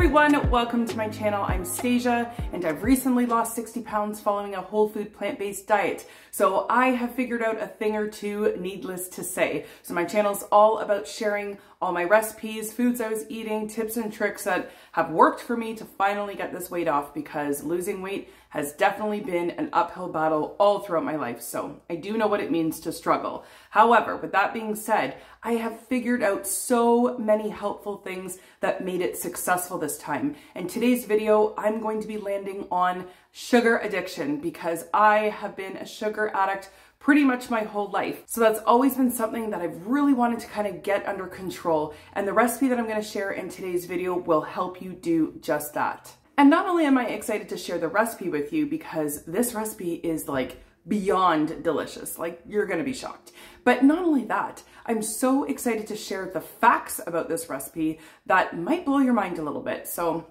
everyone, welcome to my channel. I'm Stasia and I've recently lost 60 pounds following a whole food plant-based diet. So I have figured out a thing or two, needless to say. So my channel's all about sharing all my recipes, foods I was eating, tips and tricks that have worked for me to finally get this weight off, because losing weight has definitely been an uphill battle all throughout my life. So I do know what it means to struggle. However, with that being said, I have figured out so many helpful things that made it successful this time. In today's video, I'm going to be landing on sugar addiction, because I have been a sugar addict pretty much my whole life. So that's always been something that I've really wanted to kind of get under control. And the recipe that I'm going to share in today's video will help you do just that. And not only am I excited to share the recipe with you, because this recipe is like beyond delicious, like you're gonna be shocked. But not only that, I'm so excited to share the facts about this recipe that might blow your mind a little bit. So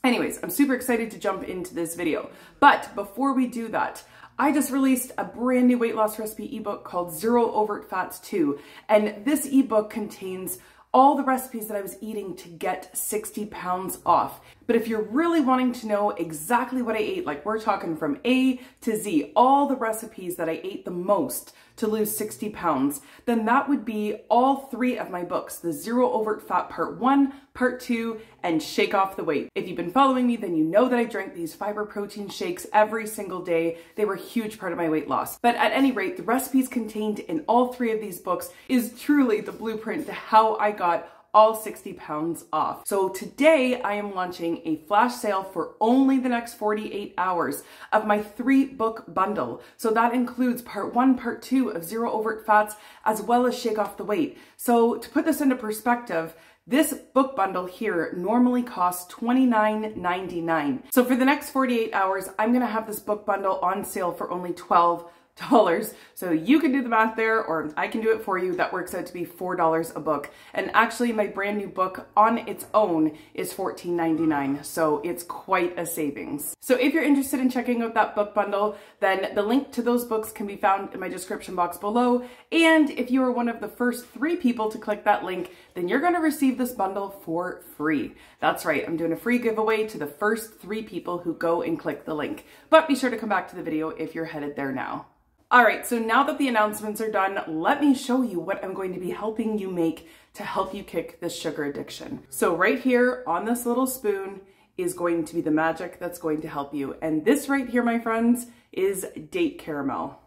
anyways, I'm super excited to jump into this video. But before we do that, I just released a brand new weight loss recipe ebook called Zero Overt Fats 2. And this ebook contains all the recipes that I was eating to get 60 pounds off. But if you're really wanting to know exactly what I ate, like we're talking from A to Z, all the recipes that I ate the most to lose 60 pounds, then that would be all three of my books, the Zero Overt Fat Part 1, Part 2, and Shake Off the Weight. If you've been following me, then you know that I drank these fiber protein shakes every single day. They were a huge part of my weight loss. But at any rate, the recipes contained in all three of these books is truly the blueprint to how I got all 60 pounds off. So today I am launching a flash sale for only the next 48 hours of my 3-book bundle. So that includes Part 1, Part 2 of Zero Overt Fats, as well as Shake Off the Weight. So to put this into perspective, this book bundle here normally costs $29.99. So for the next 48 hours, I'm gonna have this book bundle on sale for only $12. So you can do the math there, or I can do it for you. That works out to be $4 a book. And actually my brand new book on its own is $14.99. So it's quite a savings. So if you're interested in checking out that book bundle, then the link to those books can be found in my description box below. And if you are one of the first 3 people to click that link, then you're gonna receive this bundle for free. That's right, I'm doing a free giveaway to the first 3 people who go and click the link. But be sure to come back to the video if you're headed there now. All right, so now that the announcements are done, let me show you what I'm going to be helping you make to help you kick this sugar addiction. So right here on this little spoon is going to be the magic that's going to help you. And this right here, my friends, is date caramel.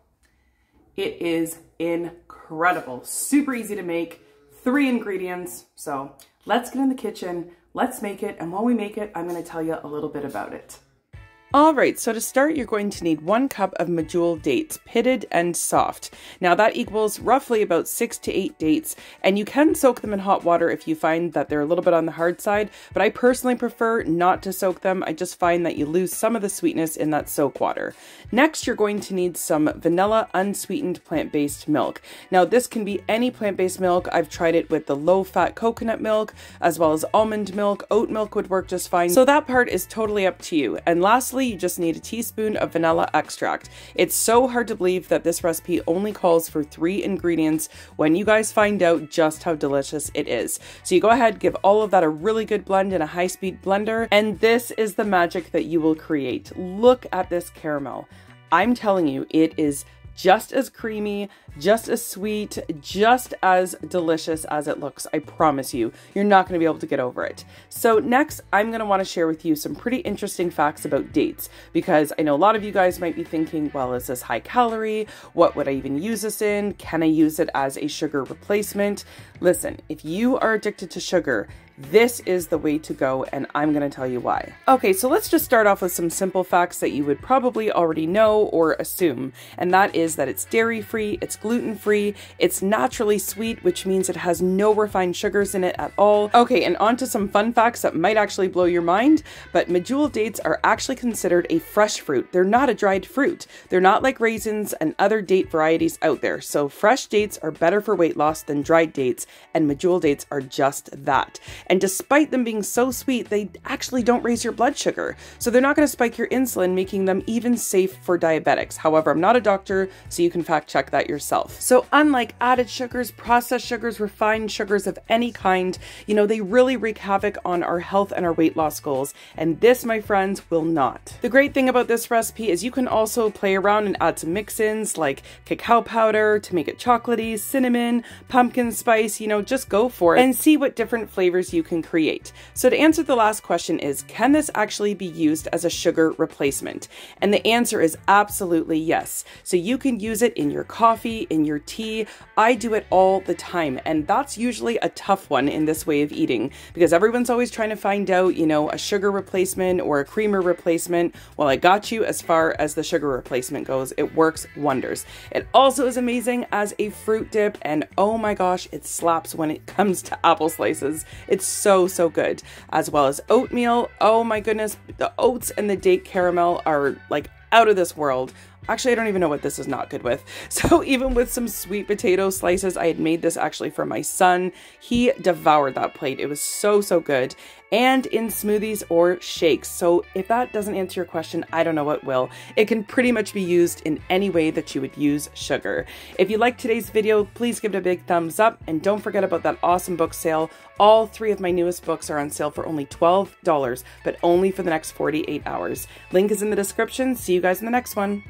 It is incredible, super easy to make, 3 ingredients. So let's get in the kitchen, let's make it. And while we make it, I'm gonna tell you a little bit about it. All right, so to start, you're going to need 1 cup of Medjool dates, pitted and soft. Now that equals roughly about 6 to 8 dates, and you can soak them in hot water if you find that they're a little bit on the hard side, but I personally prefer not to soak them. I just find that you lose some of the sweetness in that soak water. Next, you're going to need some vanilla unsweetened plant-based milk. Now this can be any plant-based milk. I've tried it with the low-fat coconut milk, as well as almond milk. Oat milk would work just fine. So that part is totally up to you. And lastly, you just need a teaspoon of vanilla extract. It's so hard to believe that this recipe only calls for 3 ingredients when you guys find out just how delicious it is. So you go ahead, give all of that a really good blend in a high-speed blender, and this is the magic that you will create. Look at this caramel. I'm telling you, it is just as creamy, just as sweet, just as delicious as it looks. I promise you, you're not going to be able to get over it. So next, I'm going to want to share with you some pretty interesting facts about dates, because I know a lot of you guys might be thinking, well, is this high calorie? What would I even use this in? Can I use it as a sugar replacement? Listen, if you are addicted to sugar, this is the way to go, and I'm going to tell you why. Okay, so let's just start off with some simple facts that you would probably already know or assume, and that is that it's dairy-free, it's gluten-free, it's naturally sweet, which means it has no refined sugars in it at all. Okay, and on to some fun facts that might actually blow your mind, but Medjool dates are actually considered a fresh fruit. They're not a dried fruit. They're not like raisins and other date varieties out there, so fresh dates are better for weight loss than dried dates, and Medjool dates are just that. And despite them being so sweet, they actually don't raise your blood sugar. So they're not going to spike your insulin, making them even safe for diabetics. However, I'm not a doctor, so you can fact check that yourself. So unlike added sugars, processed sugars, refined sugars of any kind, you know, they really wreak havoc on our health and our weight loss goals. And this, my friends, will not. The great thing about this recipe is you can also play around and add some mix-ins like cacao powder to make it chocolatey, cinnamon, pumpkin spice, you know, just go for it and see what different flavors you can create. So to answer the last question is, can this actually be used as a sugar replacement? And the answer is absolutely yes. So you can use it in your coffee, in your tea. I do it all the time, and that's usually a tough one in this way of eating because everyone's always trying to find out, you know, a sugar replacement or a creamer replacement. Well, I got you as far as the sugar replacement goes. It works wonders. It also is amazing as a fruit dip, and oh my gosh, it slaps when it comes to apple slices. It's so, so good. As well as oatmeal. Oh my goodness, the oats and the date caramel are like out of this world. Actually, I don't even know what this is not good with. So even with some sweet potato slices, I had made this actually for my son. He devoured that plate. It was so, so good. And in smoothies or shakes. So if that doesn't answer your question, I don't know what will. It can pretty much be used in any way that you would use sugar. If you liked today's video, please give it a big thumbs up. And don't forget about that awesome book sale. All 3 of my newest books are on sale for only $12, but only for the next 48 hours. Link is in the description. See you guys in the next one.